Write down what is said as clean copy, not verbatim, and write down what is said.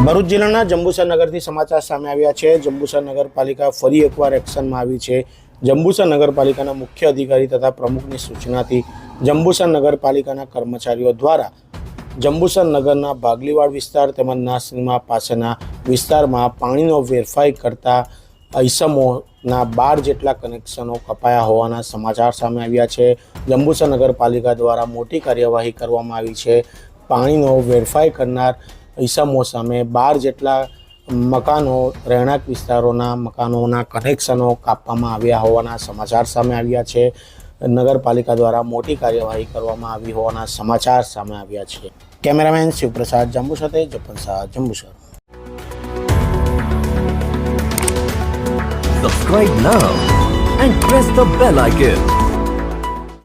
ભરૂચ જિલ્લાના જંબુસર નગરથી સમાચાર સામે આવ્યા છે। જંબુસર નગરપાલિકા ફરી એકવાર એક્શનમાં આવી છે। જંબુસર નગરપાલિકાના મુખ્ય અધિકારી તથા પ્રમુખની સૂચનાથી જંબુસર નગરપાલિકાના કર્મચારીઓ દ્વારા જંબુસર નગરના ભાગલીવાડ વિસ્તાર તેમજ નાસીમા પાસેના વિસ્તારમાં પાણીનો વેરફાઈ કરતા ઈસમોના 12 જેટલા કનેક્શનો કપાયા હોવાના સમાચાર સામે આવ્યા છે। જંબુસર નગરપાલિકા દ્વારા મોટી કાર્યવાહી કરવામાં આવી છે। પાણીનો વેરફાઈ કરનાર ઈસમો સામે 12 જેટલા મકાનો રહેણાંક વિસ્તારોના મકાનોના કનેક્શનો કાપવામાં આવ્યા હોવાના સમાચાર સામે આવ્યા છે। નગરપાલિકા દ્વારા મોટી કાર્યવાહી કરવામાં આવી હોવાના સમાચાર સામે આવ્યા છે। કેમેરામેન શિવપ્રસાદ જંબુ સાથે જપન Shah Jambusar. Subscribe now and press the bell icon.